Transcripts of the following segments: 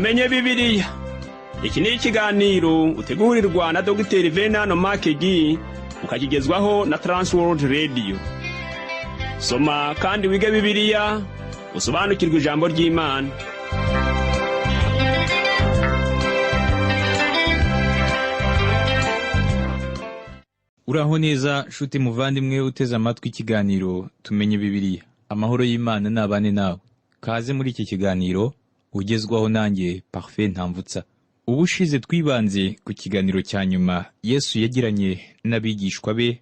tumenye Bibiliya. Iki ni ikiganiro utegurirwa na Dr. Venano Makegi ukakigezwaho na Transworld Radio. Soma kandi wige Bibiliya, usobanukirwe ijambo ry'Imana. Uraho neza shuti muvandimwe uteze amatwi ikiganiro tumenye Bibiliya. Amahoro y'Imana nabane nawe. Kaze muri iki kiganiro ugezwaho nanjye Parfait Ntamvutsa. Ubushize twibanze ku kiganiro cya nyuma Yesu yagiranye n'abigishwa be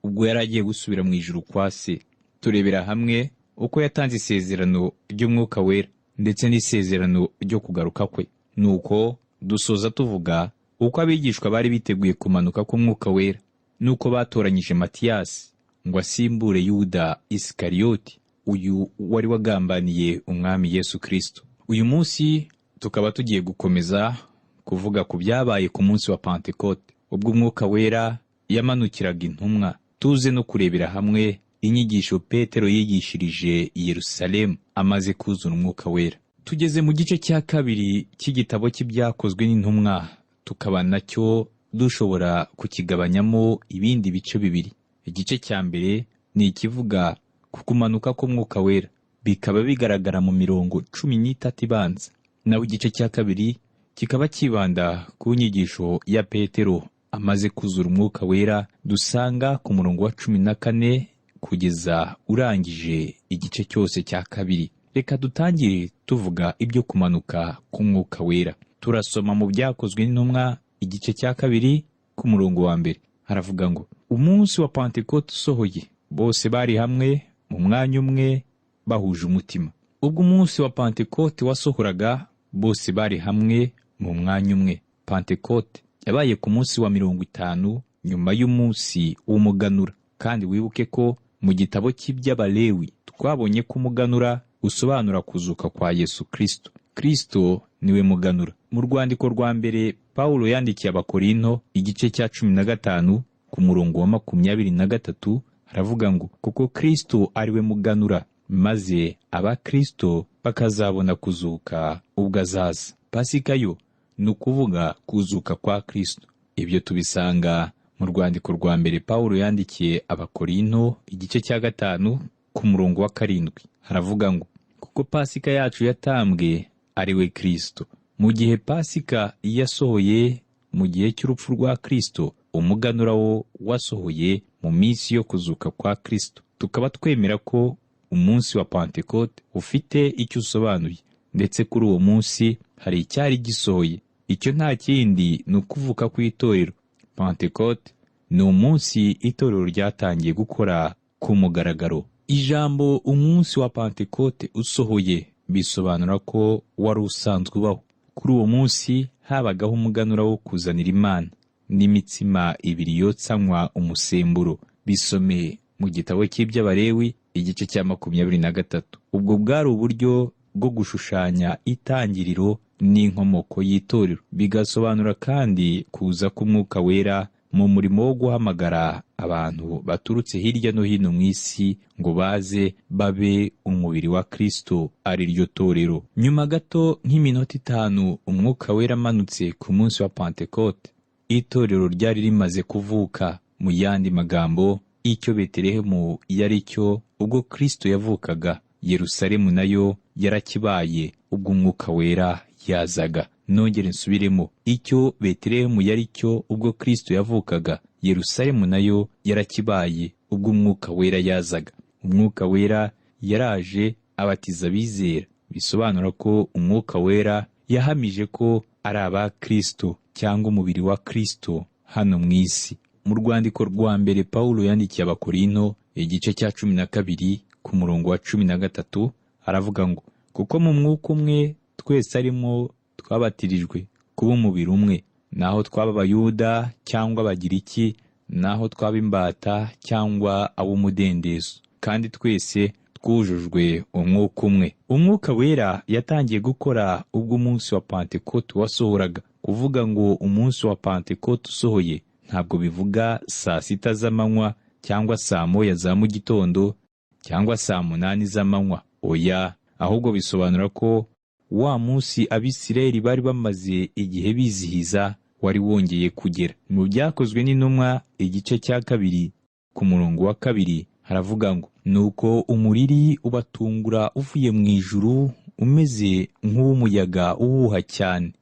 ubwo yaragiye gusubira mu ijuru kwa Se. Turebera hamwe uko yatanze isezerano ry'Umwuka Wera ndetse n'isezerano ryo kugaruka kwe. Nuko dusoza tuvuga uko abigishwa bari biteguye kumanuka k'Umwuka Wera, nuko batoranyije Matiyasi ngo asimbure Yuda Isikariyoti, uyu wari wagambaniye umwami Yesu Kristo. Uyu munsi tukaba tugiye gukomeza kuvuga ku byabaye ku munsi wa Pentekote, ubwo Umwuka Wera yamanukiraga intumwa. Tuze no kurebera hamwe inyigisho Petero yigishirije i Yerusalemu amaze kuzura Umwuka Wera. Tugeze mu gice cya kabiri cy'igitabo cy'ibyakozwe n'intumwa, tukaba nacyo dushobora kukigabanyamo ibindi bice bibiri. Igice cya mbere ni ikivuga ku kumanuka k'Umwuka Wera, bikaba bigaragara mu mirongo 13 ibanza. Naho igice cya kabiri kikaba kibanda ku nyigisho ya Petero amaze kuzura Umwuka Wera, dusanga ku murongo wa 14 kugeza urangije igice cyose cya kabiri. Reka dutangire tuvuga ibyo kumanuka k'Umwuka Wera. Turasoma mu byakozwe n'intumwa igice cya kabiri ku murongo wa mbere. Haravuga ngo umunsi wa Pentekote usohoye, bose bari hamwe mu mwanya umwe bahuje umutima. Ubwo umunsi wa Pentekote wasohoraga, bose bari hamwe mu mwanya umwe. Pentekote yabaye ku munsi wa 50 nyuma y'umunsi w'umuganura. Kandi wibuke ko mu gitabo cy'iby'Abalewi twabonye ko umuganura usobanura kuzuka kwa Yesu Kristo. Kristo niwe muganura. Mu rwandiko rwa mbere Paulo yandikiye Abakorinto igice cya 15 ku murongo wa 23 haravuga ngo kuko Kristo ariwe muganura, maze abakristo bakazabona kuzuka ubwo azaza. Pasika yo ni ukuvuga kuzuka kwa Kristo. Ibyo tubisanga mu rwandiko rwa mbere Paulo yandikiye Abakorinto igice cya 5 ku murongo wa 7 haravuga ngo kuko Pasika yacu yatambwe ariwe Kristo. Mu gihe Pasika yasohoye mu gihe cy'urupfu rwa Kristo, umuganura wo wasohoye mu minsi yo kuzuka kwa Kristo. Tukaba twemera ko umunsi wa Pentekote ufite icyo usobanuye, ndetse kuri uwo munsi hari icyari gisohoye. Icyo nta kindi ni ukuvuka kw'itorero. Pentekote ni umunsi itorero ryatangiye gukora ku mugaragaro. Ijambo umunsi wa Pentekote usohoye bisobanura ko wari usanzwe ubaho. Kuri uwo munsi habagaho umuganura wo kuzanira Imana n'imitsima ibiri yotsanywa umusemburo. Bisomeye mu gitabo cy'iby'Abalewi igice cya 23. Ubwo bwari uburyo bwo gushushanya itangiriro n'inkomoko y'itorero. Bigasobanura kandi kuza k'Umwuka Wera mu murimo wo guhamagara abantu baturutse hirya no hino mu isi ngo baze babe umubiri wa Kristo, ari ryo torero. Nyuma gato nk'iminota 5 Umwuka Wera amanutse ku munsi wa Pentekote, itorero ryari rimaze kuvuka. Mu yandi magambo, icyo Betelehemu yari cyo ubwo Kristo yavukaga, Yerusalemu nayo yarakibaye ubwo Umwuka Wera yazaga. Nongere nsubiremo, icyo Betelehemu yari cyo ubwo Kristo yavukaga, Yerusalemu nayo yarakibaye ubwo Umwuka Wera yazaga. Umwuka Wera yaraje abatiza bizera. Bisobanura ko Umwuka Wera yahamije ko ari aba Kristo cyangwa umubiri wa Kristo hano mu isi. Mu rwandiko rwa mbere Paulo yandikiye Abakorinto igice cya 12 ku murongo wa 13 aravuga ngo kuko mu mwuka umwe twese arimo twabatirijwe kuba umubiri umwe, naho twaba Abayuda cyangwa Abagiriki, naho twaba imbata cyangwa ab'umudendezo, kandi twese twujujwe umwuka umwe. Umwuka Wera yatangiye gukora ubwo umunsi wa Pentekote wasohoraga. Kuvuga ngo umunsi wa Pentekote usohoye ntabwo bivuga saa 6 z'amanywa cyangwa saa 1 za mu gitondo cyangwa saa 8 z'amanywa. Oya, ahubwo bisobanura ko wa munsi Abisirayeli bari bamaze igihe bizihiza wari wongeye kugera. Mu Byakozwe n'Intumwa igice cya 2 ku murongo wa 2 haravuga ngo, nuko umuriri ubatungura uvuye mu ijuru umeze nk'umuyaga uhuha cyane,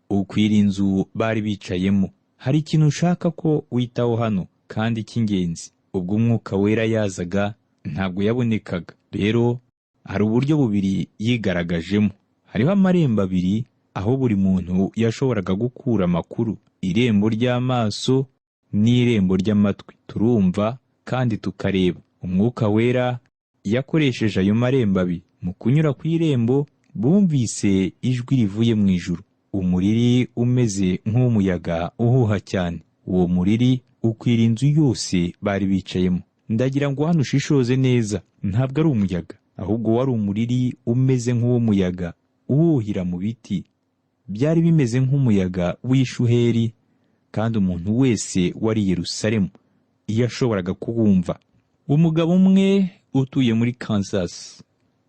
ukwira inzu bari bicayemo. Hari ikintu ushaka ko witaho hano kandi cy'ingenzi. Ubwo Umwuka Wera yazaga ntabwo yabonekaga. Rero hari uburyo bubiri yigaragajemo. Hariho amarembo abiri aho buri muntu yashoboraga gukura amakuru: irembo ry'amaso n'irembo ry'amatwi. Turumva kandi tukareba. Umwuka Wera yakoresheje ayo marembo abiri. Mu kunyura ku irembo bumvise ijwi rivuye mu ijuru, umuriri umeze nk'umuyaga uhuha cyane. Uwo muriri ukwira inzu yose bari bicayemo. Ndagira ngo hano ushishoze neza, ntabwo ari umuyaga, ahubwo wari umuriri umeze nk'umuyaga uhuhira mu biti. Byari bimeze nk'umuyaga w'ishuheri, kandi umuntu wese wari i Yerusalemu yashoboraga kuwumva. Umugabo umwe utuye muri Kansas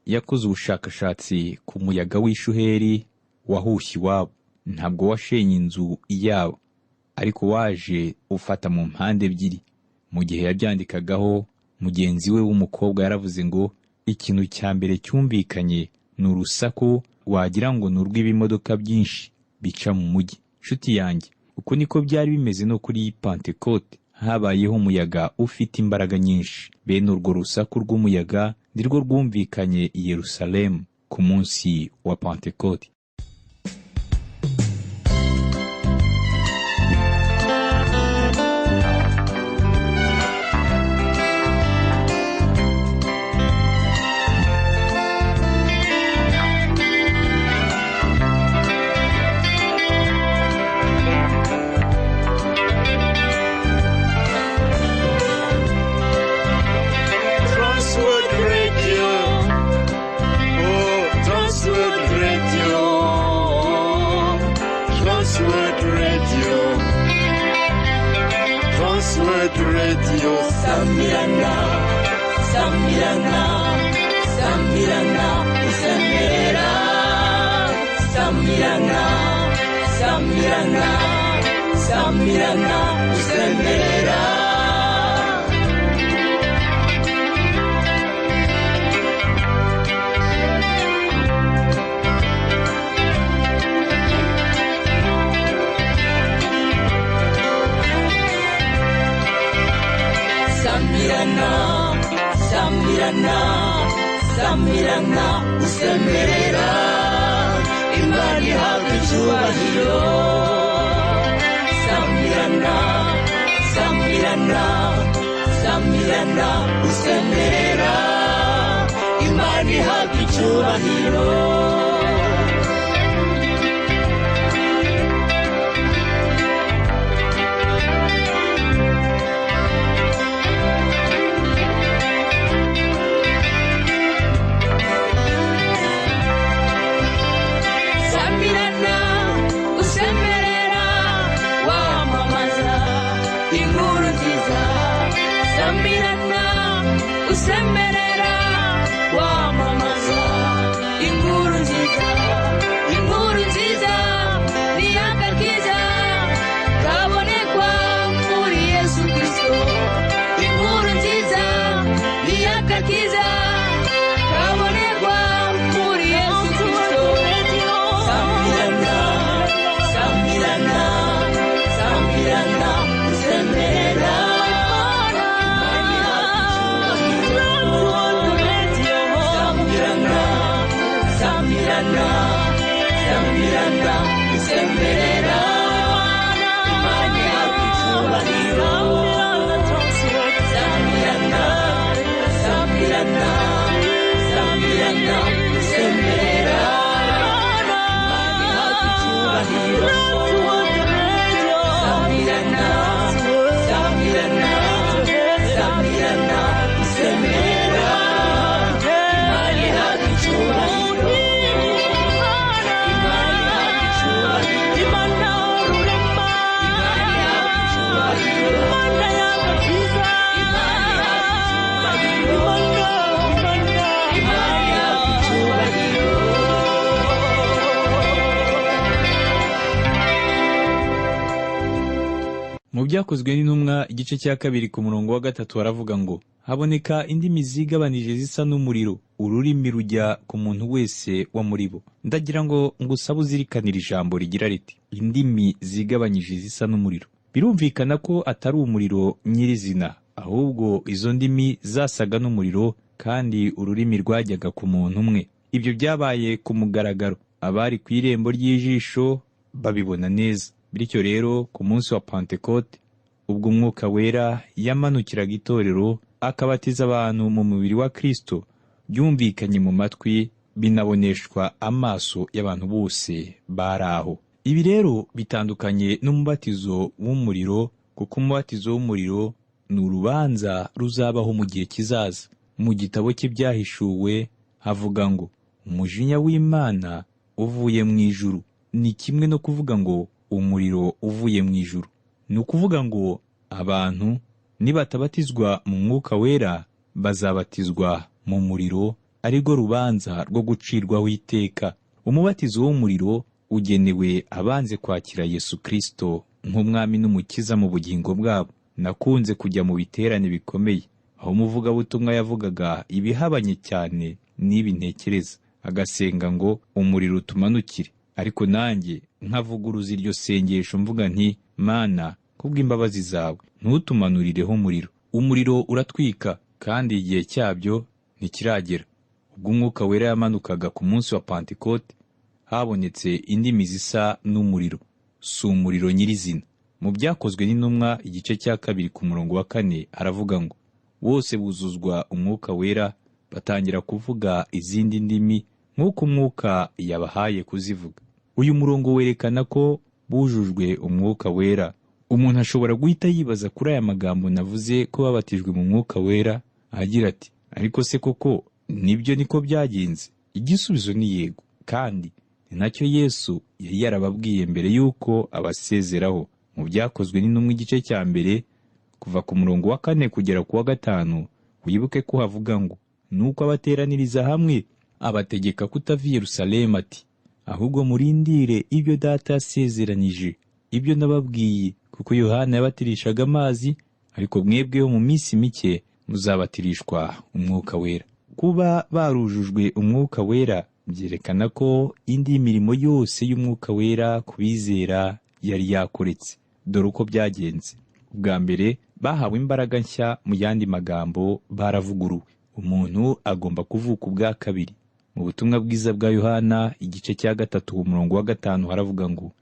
yakoze ubushakashatsi ku muyaga w'ishuheri wahushye iwabo. Ntabwo washenye inzu yabo, ariko waje ufata mu mpande ebyiri. Mu gihe yabyandikagaho, mugenzi we w'umukobwa yaravuze ngo ikintu cya mbere cyumvikanye ni urusaku wagira ngo ni urw'ibimodoka byinshi bica mu mujyi. Nshuti yanjye, uko niko byari bimeze no kuri Pentekote. Habayeho umuyaga ufite imbaraga nyinshi. Bene urwo rusaku rw'umuyaga nirwo rwumvikanye i Yerusalemu ku munsi wa Pentekote. Transworld Radio, Samirana, Samirana, Samirana, Usemerera, Samirana, Samirana, Samirana, Usemerera. Samirana, Samirana, Usemerera, Imana ihabwa icyubahiro. Samirana, Samirana, Samirana, Usemerera, Imana ihabwa icyubahiro. Usemerera wamamaza inkuru nziza, inkuru nziza ni agakiza kabonekwa muri Yesu Kristo. Inkuru nziza ni agakiza kabonekwa muri Yesu Kristo. Samirana, Samirana, Samirana, Usemerera. byakozwe n'intumwa igice cya 2 ku murongo wa 3 haravuga ngo haboneka indimi zigabanije zisa n'umuriro, ururimi rujya ku muntu wese wa muri bo. Ndagira ngo ngusabe uzirikanira ijambo rigira riti indimi zigabanyije zisa n'umuriro. Birumvikana ko atari umuriro nyirizina, ahubwo izo ndimi zasaga n'umuriro kandi ururimi rwajyaga ku muntu umwe. Ibyo byabaye ku mugaragaro, abari ku irembo ry'ijisho babibona neza. Bityo rero ku munsi wa Pentekote, ubwo Umwuka Wera yamanukiraga itorero akabatiza abantu mu mubiri wa Kristo, byumvikanye mu matwi binaboneshwa amaso y'abantu bose bari aho. Ibi rero bitandukanye n'umubatizo w'umuriro, kuko umubatizo w'umuriro ni urubanza ruzabaho mu gihe kizaza. Mu gitabo cy'ibyahishuwe havuga ngo umujinya w'Imana uvuye mu ijuru. Ni kimwe no kuvuga ngo umuriro uvuye mu ijuru. Ni ukuvuga ngo abantu nibatabatizwa mu Mwuka Wera bazabatizwa mu muriro, arirwo rubanza rwo gucirwaho iteka. Umubatizo w'umuriro ugenewe abanze kwakira Yesu Kristo nk'umwami n'umukiza mu bugingo bwabo. Nakunze kujya mu biterane bikomeye aho umuvugabutumwa yavugaga ibihabanye cyane n'ibi ntekereza, agasenga ngo umuriro tumanukire. Ariko nanjye nkavuguruza iryo sengesho mvuga nti Mana, kubw'imbabazi zawe ntutumanurireho umuriro. Umuriro uratwika kandi igihe cyabyo ntikiragera. Ubwo Umwuka Wera yamanukaga ku munsi wa Pentekote, habonetse indimi zisa n'umuriro, si umuriro nyirizina. Mu byakozwe n'intumwa igice cya 2 ku murongo wa 4 aravuga ngo bose buzuzwa Umwuka Wera batangira kuvuga izindi ndimi nk'uko Umwuka yabahaye kuzivuga. Uyu murongo werekana ko bujujwe Umwuka Wera. Umuntu ashobora guhita yibaza kuri aya magambo navuze ko babatijwe mu Mwuka Wera, agira ati ariko se koko nibyo niko byagenze? Igisubizo ni yego, kandi ni nacyo Yesu yari yarababwiye mbere yuko abasezeraho. Mu byakozwe n'intumwa igice cya 1 kuva ku murongo wa 4 kugera ku wa 5, wibuke ko havuga ngo nuko abateraniriza hamwe abategeka kutava i Yerusalemu, ati ahubwo murindire ibyo Data yasezeranije, ibyo nababwiye, kuko Yohana yabatirishaga amazi, ariko mwebweho mu minsi mike muzabatirishwa Umwuka Wera. Kuba barujujwe Umwuka Wera byerekana ko indi mirimo yose y'Umwuka Wera kubizera yari yakoretse. Dore uko byagenze. Ubwa mbere bahawe imbaraga nshya, mu yandi magambo baravuguruwe. Umuntu agomba kuvuka ubwa kabiri. Mu butumwa bwiza bwa Yohana igice cya 3 umurongo wa 5 haravuga ngo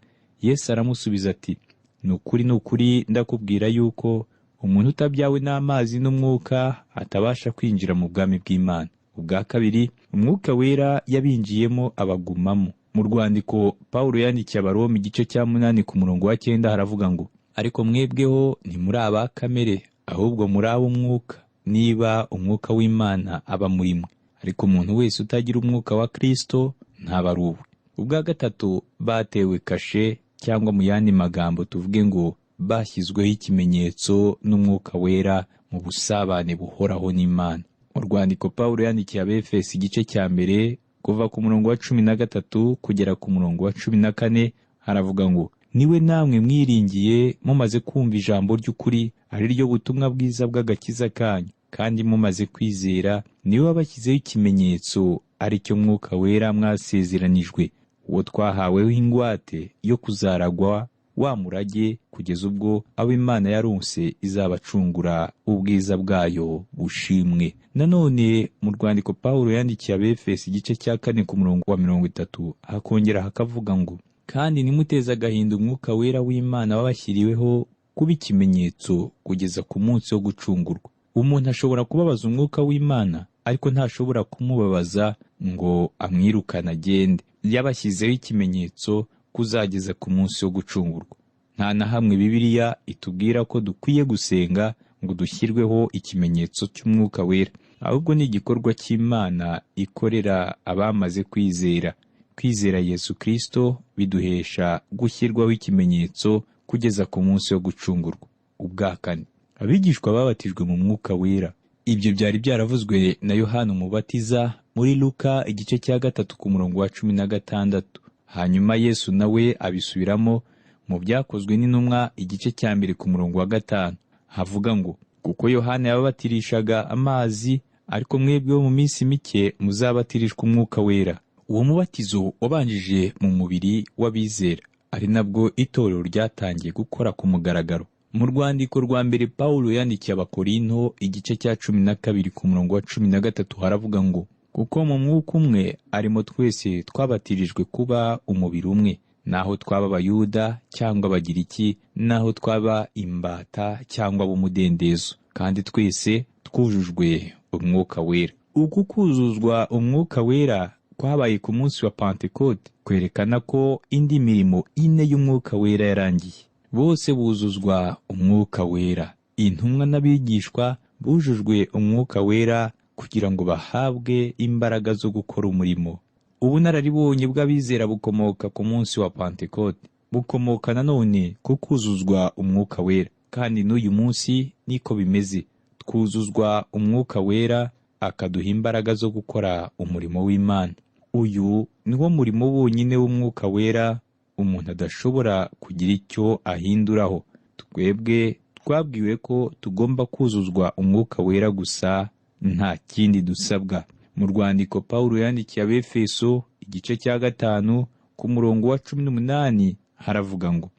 Yesu aramusubiza ati nukuri nukuri ndakubwira yuko umuntu utabyawe n'amazi n'umwuka atabasha kwinjira mu bwami bw'Imana. Ubwa kabiri Umwuka Wera yabinjiyemo abagumamo. Mu rwandiko Pawulo yandikiye Abaroma igice cya 8 ku murongo wa 9 haravuga ngo ariko mwebweho ntimuri aba kamere, ahubwo muri ab'Umwuka, niba Umwuka w'Imana aba muri mwe. Ariko umuntu wese utagira Umwuka wa Kristo ntaba ari uwe. Ubwa gatatu batewe kashe, cyangwa mu yandi magambo tuvuge ngo bashyizweho ikimenyetso n'Umwuka Wera mu busabane buhoraho n'Imana. Mu rwandiko Pawulo yandikiye Abefesi igice cya 1 kuva ku murongo wa 13 kugera ku murongo wa 14 haravuga ngo niwe namwe mwiringiye mumaze kumva ijambo ry'ukuri, ari ryo butumwa bwiza bw'agakiza kanyu, kandi mumaze kwizera niwe wabashyizeho ikimenyetso, ari cyo Mwuka Wera mwasezeranijwe, uwo twahaweho ingwate yo kuzaragwa wa murage kugeza ubwo abo Imana yaronse izabacungura ubwiza bwayo bushimwe. Nanone mu rwandiko Pawulo yandikiye Abefesi igice cya 4 ku murongo wa 30 hakongera hakavuga ngo kandi nimuteze agahinda Umwuka Wera w'Imana wabashyiriweho kuba ikimenyetso kugeza ku munsi wo gucungurwa. Umuntu ashobora kubabaza Umwuka w'Imana, ariko ntashobora kumubabaza ngo amwirukane agende. Yabashyizeho ikimenyetso kuzageza ku munsi wo gucungurwa. Nta na hamwe Bibiliya itubwira ko dukwiye gusenga ngo dushyirweho ikimenyetso cy'Umwuka Wera, ahubwo ni igikorwa cy'Imana ikorera abamaze kwizera. Kwizera Yesu Kristo biduhesha gushyirwaho ikimenyetso kugeza ku munsi wo gucungurwa. Ubwa kane abigishwa babatijwe mu Mwuka Wera. Ibyo byari byaravuzwe na Yohana Umubatiza muri Luka igice cya 3 ku murongo wa 16. Hanyuma Yesu nawe abisubiramo mu Byakozwe n'Intumwa igice cya 1 ku murongo wa 5 havuga ngo, kuko Yohana yababatirishaga amazi, ariko mwebweho mu minsi mike muzabatirishwa Umwuka Wera. Uwo mubatizo wabanjije mu mubiri w'abizera, ari nabwo itorero ryatangiye gukora ku mugaragaro. Mu rwandiko rwa mbere Pawulo yandikiye Abakorinto igice cya 12 ku murongo wa 13 haravuga ngo, kuko mu mwuka umwe arimo twese twabatirijwe kuba umubiri umwe, naho twaba Abayuda cyangwa Abagiriki, naho twaba imbata cyangwa ab'umudendezo, kandi twese twujujwe Umwuka Wera. Uku kuzuzwa Umwuka Wera kwabaye ku munsi wa Pentekote, kwerekana ko indi mirimo 4 y'Umwuka Wera yarangiye. Bose buzuzwa Umwuka Wera. Intumwa n'abigishwa bujujwe Umwuka Wera kugira ngo bahabwe imbaraga zo gukora umurimo. Ubunararibonye bw'abizera bukomoka ku munsi wa Pentekote, bukomoka nanone ku kuzuzwa Umwuka Wera. Kandi n'uyu munsi niko bimeze, twuzuzwa Umwuka Wera akaduha imbaraga zo gukora umurimo w'Imana. Uyu niwo murimo wonyine w'Umwuka Wera umuntu adashobora kugira icyo ahinduraho. Twebwe twabwiwe ko tugomba kuzuzwa Umwuka Wera gusa, nta kindi dusabwa. Mu rwandiko Pawulo yandikiye Abefeso igice cya 5 ku murongo wa 18 haravuga ngo,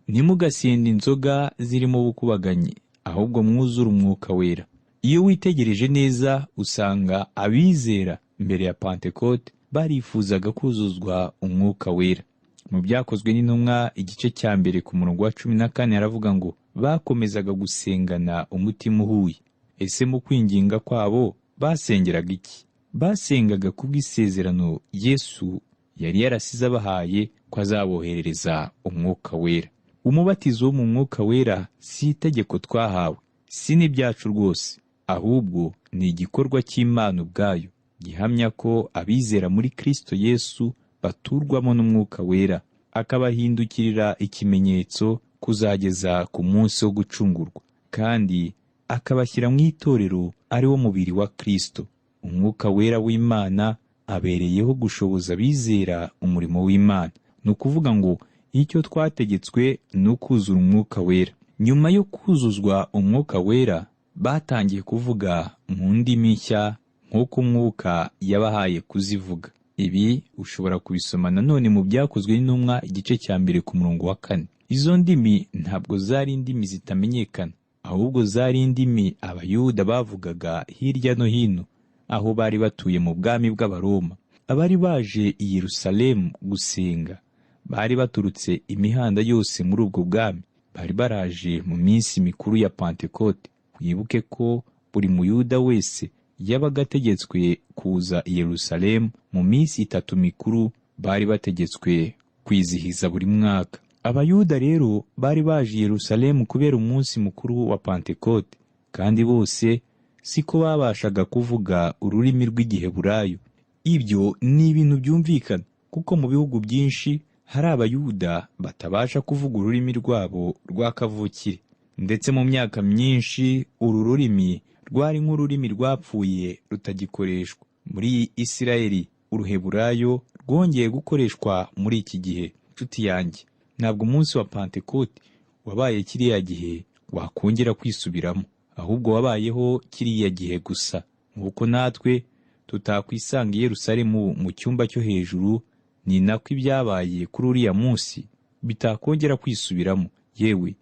ntimugasinde inzoga zirimo ubukubaganyi, ahubwo mwuzure Umwuka Wera. Iyo witegereje neza usanga abizera mbere ya Pentekote barifuzaga kuzuzwa Umwuka Wera. Mu Byakozwe n'Intumwa igice cya 1 ku murongo wa 14 haravuga ngo, bakomezaga gusengana umutima uhuye. Ese mu kwinginga kwabo basengeraga iki? Basengaga kubw'isezerano Yesu yari yarasize abahaye ko azaboherereza Umwuka Wera. Umubatizo wo mu Mwuka Wera si itegeko twahawe, si n'ibyacu rwose, ahubwo ni igikorwa cy'Imana ubwayo, gihamya ko abizera muri Kristo Yesu baturwamo n'Umwuka Wera, akabahindukirira ikimenyetso kuzageza ku munsi wo gucungurwa, kandi akabashyira mu itorero ari wo mubiri wa Kristo. Umwuka Wera w'Imana abereyeho gushoboza abizera umurimo w'Imana. Ni ukuvuga ngo icyo twategetswe ni ukuzura Umwuka Wera. Nyuma yo kuzuzwa Umwuka Wera, batangiye kuvuga mu ndimi nshya nk'uko Umwuka yabahaye kuzivuga. Ibi ushobora kubisoma nanone mu Byakozwe n'Intumwa igice cya 1 ku murongo wa 4. Izo ndimi ntabwo zari indimi zitamenyekana, ahubwo zari indimi Abayuda bavugaga hirya no hino aho bari batuye mu bwami bw'Abaroma. Abari baje i Yerusalemu gusenga bari baturutse imihanda yose muri ubwo bwami. Bari baraje mu minsi mikuru ya Pentekote. Wibuke ko buri Muyuda wese yabaga ategetswe kuza i Yerusalemu mu minsi 3 mikuru bari bategetswe kwizihiza buri mwaka. Abayuda rero bari baje i Yerusalemu kubera umunsi mukuru wa Pentekote, kandi bose siko babashaga kuvuga ururimi rw'Igiheburayo. Ibyo ni ibintu byumvikana, kuko mu bihugu byinshi hari Abayuda batabasha kuvuga ururimi rwabo rwa kavukire, ndetse mu myaka myinshi uru rurimi rwari nk'ururimi rwapfuye rutagikoreshwa. Muri Isirayeli Uruheburayo rwongeye gukoreshwa muri iki gihe. Nshuti yanjye, ntabwo umunsi wa Pentekote wabaye kiriya gihe wakongera kwisubiramo, ahubwo wabayeho kiriya gihe gusa. Nk'uko natwe tutakwisanga i Yerusalemu mu cyumba cyo hejuru, ni nako ibyabaye kuri uriya munsi bitakongera kwisubiramo. Yewe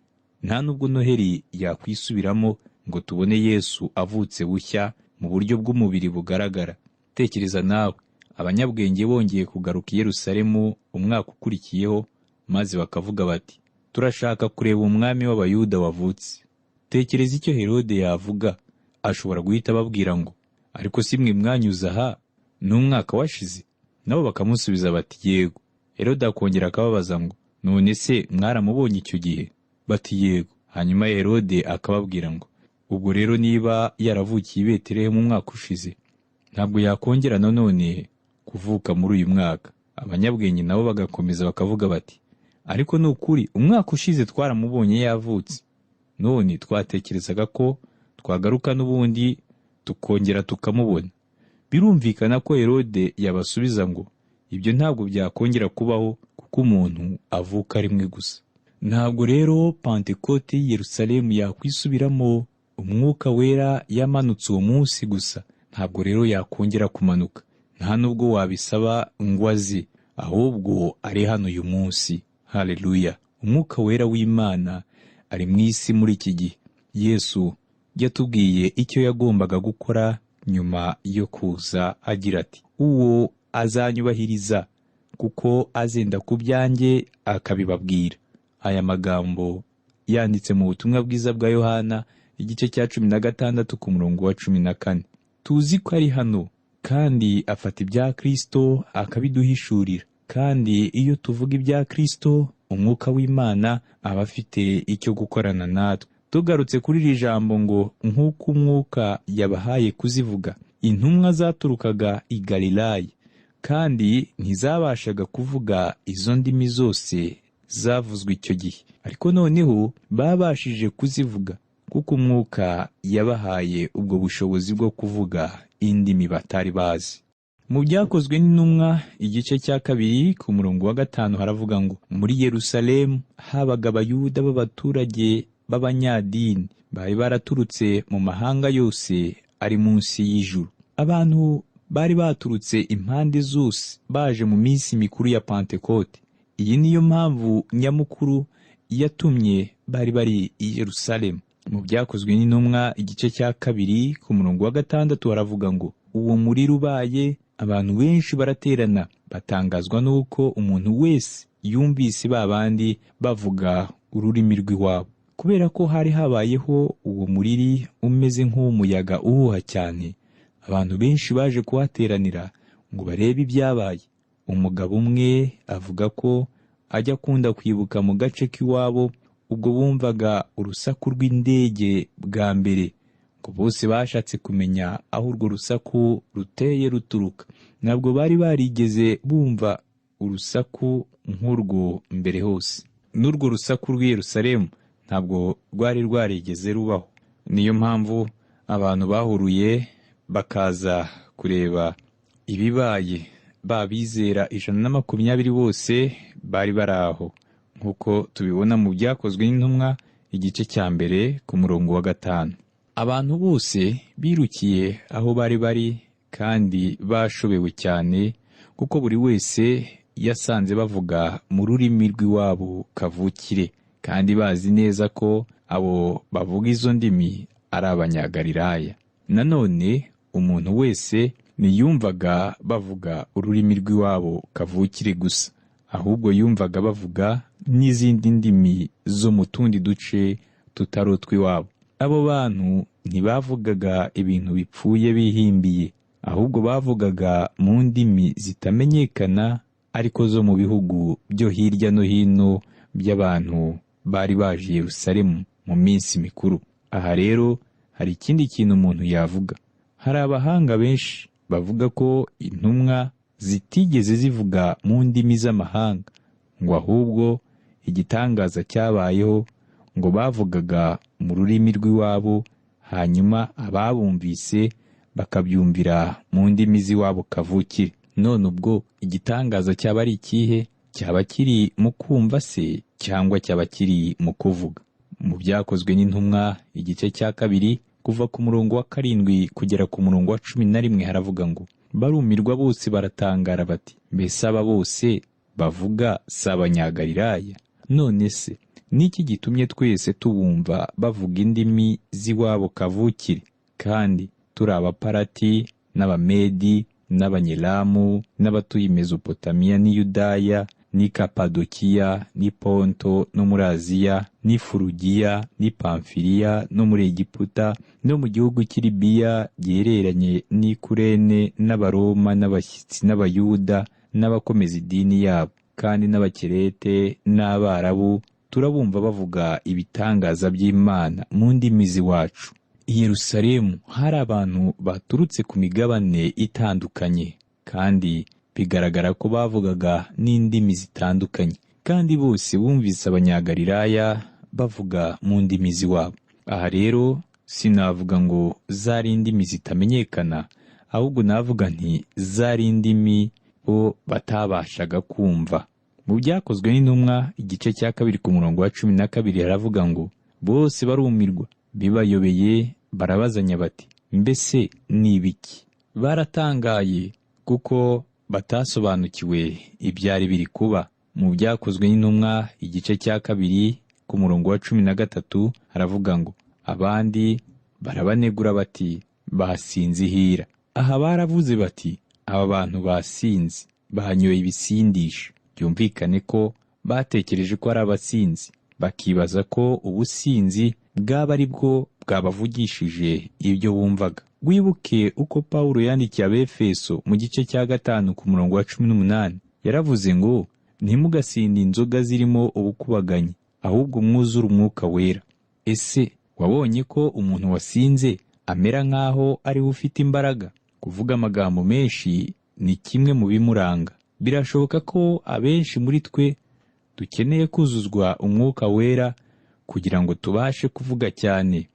nta nubwo Noheli yakwisubiramo ngo tubone Yesu avutse bushya mu buryo bw'umubiri bugaragara. Tekereza nawe, abanyabwenge bongeye kugaruka i Yerusalemu umwaka ukurikiyeho, maze bakavuga bati, turashaka kureba umwami w'Abayuda wavutse. Tekereza icyo Herode yavuga. Ashobora guhita ababwira ngo, ariko si mwe mwanyuze aha n'umwaka washize? Nabo bakamusubiza bati, yego. Herode akongera akababaza ngo, none se mwaramubonye icyo gihe? Bati, yego. Hanyuma Herode akababwira ngo, ubwo rero niba yaravukiye i Betelehemu mu mwaka ushize, ntabwo yakongera nanone kuvuka muri uyu mwaka. Abanyabwenge nabo bagakomeza bakavuga bati, ariko ni ukuri umwaka ushize twaramubonye yavutse. None twatekerezaga ko twagaruka n'ubundi tukongera tukamubona. Birumvikana ko Herode yabasubiza ngo, ibyo ntabwo byakongera kubaho, kuko umuntu avuka rimwe gusa. Ntabwo rero Pantekote y'i Yerusalemu yakwisubiramo. Umwuka wera yamanutse uwo munsi gusa, ntabwo rero yakongera kumanuka. Nta nubwo wabisaba ngo aze, ahubwo ari hano uyu munsi. Haleluya! Umwuka wera w'Imana ari mu isi muri iki gihe. Yesu yatubwiye icyo yagombaga gukora nyuma yo kuza, agira ati, uwo azanyubahiriza kuko azenda ku byanjye akabibabwira. Aya magambo yanditse mu butumwa bwiza bwa Yohana igice cya 16 ku murongo wa 14. Tuzi ko ari hano kandi afata ibya Kristo akabiduhishurira. Kandi iyo tuvuga ibya Kristo, umwuka w'Imana aba afite icyo gukorana natwe. Tugarutse kuri iri jambo ngo nk'uko umwuka yabahaye kuzivuga, intumwa zaturukaga i Galilaya kandi ntizabashaga kuvuga izo ndimi zose zavuzwe icyo gihe, ariko noneho babashije kuzivuga kuko umwuka yabahaye ubwo bushobozi bwo kuvuga indimi batari bazi. Mu byakozwe n'intumwa igice cya 2 ku murongo wa 5 haravuga ngo muri Yerusalemu habaga abayuda b'abaturage b'abanyadini bari baraturutse mu mahanga yose ari munsi y'ijuru. Abantu bari baturutse impande zose baje mu minsi mikuru ya Pantekote. Iyi niyo mpamvu nyamukuru yatumye bari i Yerusalemu. Mu byakozwe n'intumwa igice cya 2 ku murongo wa 6 haravuga ngo uwo muriro ubaye, abantu benshi baraterana, batangazwa n'uko umuntu wese yumvise babandi bavuga ururimi rw'iwabo. Kubera ko hari habayeho uwo muriri umeze nk'umuyaga uhuha cyane, abantu benshi baje kuhateranira ngo barebe ibyabaye. Umugabo umwe avuga ko ajya akunda kwibuka mu gace k'iwabo ubwo bumvaga urusaku rw'indege bwa mbere, ngo bose bashatse kumenya aho urwo rusaku ruteye ruturuka. Ntabwo bari barigeze bumva urusaku nk'urwo mbere hose. N'urwo rusaku rw'i Yerusalemu ntabwo rwari rwarigeze rubaho. Niyo mpamvu abantu bahuruye bakaza kureba ibibaye. Babizera 120 bose bari bari aho, nk'uko tubibona mu byakozwe n'intumwa igice cya 1 ku murongo wa 5. Abantu bose birukiye aho bari kandi bashobewe cyane, kuko buri wese yasanze bavuga mu rurimi rw'iwabo kavukire, kandi bazi neza ko abo bavuga izo ndimi ari Abanyagalilaya. Nanone umuntu wese ntiyumvaga bavuga ururimi rw'iwabo kavukire gusa, ahubwo yumvaga bavuga n'izindi ndimi zo mu tundi duce tutari utw'iwabo. Abo bantu ntibavugaga ibintu bipfuye bihimbiye, ahubwo bavugaga mu ndimi zitamenyekana ariko zo mu bihugu byo hirya no hino by'abantu bari baje i Yerusalemu mu minsi mikuru. Aha rero hari ikindi kintu umuntu yavuga. Hari abahanga benshi bavuga ko intumwa zitigeze zivuga mu ndimi z'amahanga, ngo ahubwo igitangaza cyabayeho ngo bavugaga mu rurimi rw'iwabo, hanyuma ababumvise bakabyumvira mu ndimi z'iwabo kavukire. None ubwo igitangaza cyaba ari ikihe? Cyaba kiri mu kumva se, cyangwa cyaba kiri mu kuvuga? Mu byakozwe n'intumwa igice cya 2 kuva ku murongo wa 7 kugera ku murongo wa 11 haravuga ngo barumirwa bose baratangara bati, mbese aba bose bavuga si Abanyagalilaya? None se niki gitumye twese tubumva bavuga indimi z'iwabo kavukire, kandi turi Abaparati n'Abamedi n'Abanyelamu n'abatuye Mesopotamiya n'i Yudaya n'i Kapadokiya n'i Ponto no muri Aziya n'i Furugiya n'i Pamfiliya no muri Egiputa no mu gihugu cy'Ilibiya gihereranye n'i Kurene, n'Abaroma n'abashyitsi n'Abayuda n'abakomeza idini yabo, kandi n'Abakerete n'Abarabu, turabumva bavuga ibitangaza by'Imana mu ndimi z'iwacu. I Yerusalemu hari abantu baturutse ku migabane itandukanye, kandi bigaragara ko bavugaga n'indimi zitandukanye, kandi bose bumvise Abanyagalilaya bavuga mu ndimi z'iwabo. Aha rero sinavuga ngo zari indimi zitamenyekana, ahubwo navuga nti zari indimi bo batabashaga kumva. Mu byakozwe n'intumwa igice cya 2 ku murongo wa 12 haravuga ngo bose barumirwa bibayobeye barabazanya bati mbese ni ibiki? Baratangaye kuko batasobanukiwe ibyari biri kuba. Mu byakozwe n'intumwa igice cya 2 ku murongo wa 13 haravuga ngo abandi barabanegura bati basinzihira. Aha baravuze bati aba bantu basinzi banyoye ibisindisha. Byumvikane ko batekereje ko ari abasinzi, bakibaza ko ubusinzi bwaba ari bwo bwabavugishije ibyo bumvaga. Wibuke uko Pawulo yandikiye Abefeso mu gice cya 5 ku murongo wa 18 yaravuze ngo ntimugasinde inzoga zirimo ubukubaganyi, ahubwo mwuzure Umwuka Wera. Ese wabonye ko umuntu wasinze amera nk'aho ari we ufite imbaraga? Kuvuga amagambo menshi ni kimwe mu bimuranga. Birashoboka ko abenshi muri twe dukeneye kuzuzwa Umwuka Wera kugira ngo tubashe kuvuga cyane,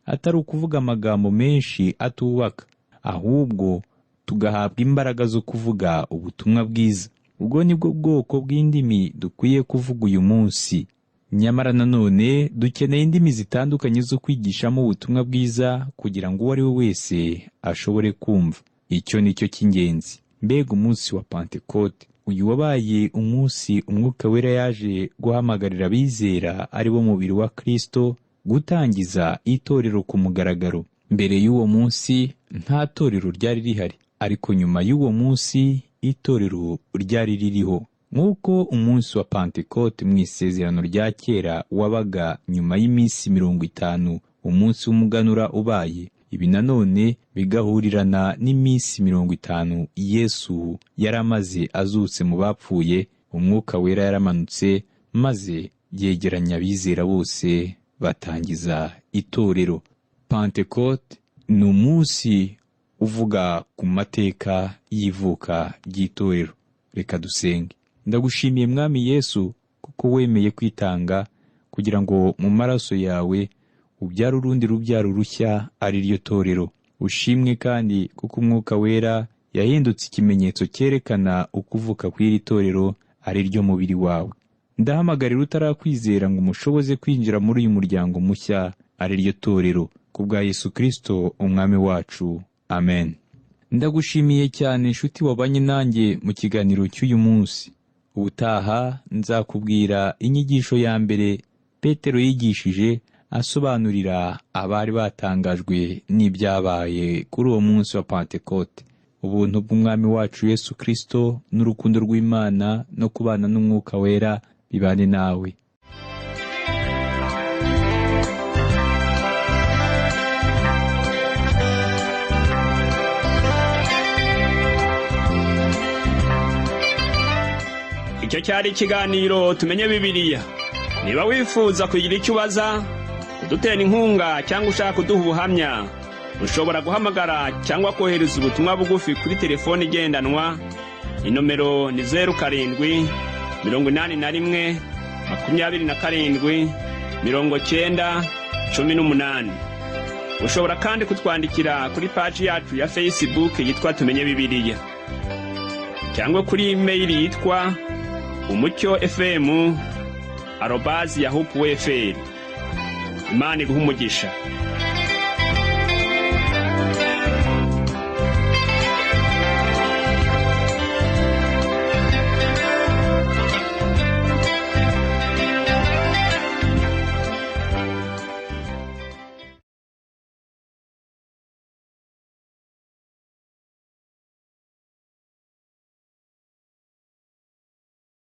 atari ukuvuga amagambo menshi atubaka, ahubwo tugahabwa imbaraga zo kuvuga ubutumwa bwiza. Ubwo nibwo bwoko bw'indimi dukwiye kuvuga uyu munsi. Nyamara nanone dukeneye indimi zitandukanye zo kwigishamo ubutumwa bwiza kugira ngo uwo ari we wese ashobore kumva. Icyo ni cyo cy'ingenzi. Mbega umunsi wa Pentekote, uyu wabaye umunsi Umwuka Wera yaje guhamagarira abizera ari bo mubiri wa Kristo gutangiza itorero ku mugaragaro. Mbere y'uwo munsi nta torero ryari rihari, ariko nyuma y'uwo munsi itorero ryari ririho. Nk'uko umunsi wa Pentekote mu isezerano rya kera wabaga nyuma y'iminsi 50 umunsi w'umuganura ubaye, ibi nanone bigahurirana n'iminsi 50 Yesu yaramaze azutse mu bapfuye. Umwuka Wera yaramanutse maze yegeranya abizera bose batangiza itorero. Pentekote ni umunsi uvuga ku mateka y'ivuka ry'itorero. Reka dusenge. Ndagushimiye Mwami Yesu kuko wemeye kwitanga kugira ngo mu maraso yawe ubyara urundi rubyaro rushya ari ryo torero. Ushimwe kandi kuko Umwuka Wera yahindutse ikimenyetso cyerekana ukuvuka kw'iri torero ari ryo mubiri wawe. Ndahamagarira utarakwizera ngo umushoboze kwinjira muri uyu muryango mushya ari ryo torero, kubwa Yesu Kristo umwami wacu. Amen. Ndagushimiye cyane inshuti wabanye nanjye mu kiganiro cy'uyu munsi. Ubutaha nzakubwira inyigisho ya mbere Petero yigishije asobanurira abari batangajwe n'ibyabaye kuri uwo munsi wa Pentekote. Ubuntu bw'umwami wacu Yesu Kristo n'urukundo rw'Imana no kubana n'Umwuka Wera bibane nawe. Icyo cyari ikiganiro tumenye Bibiliya. Niba wifuza kugira icyo ubaza, kudutera inkunga cyangwa ushaka kuduha ubuhamya, ushobora guhamagara cyangwa kohereza ubutumwa bugufi kuri telefone igendanwa. Inomero ni 07 81 27 90 18. Ushobora kandi kutwandikira kuri page yacu ya Facebook yitwa Tumenye Bibiliya, cyangwa kuri email yitwa umucyo@yahoo.fr. Imana iguhe umugisha.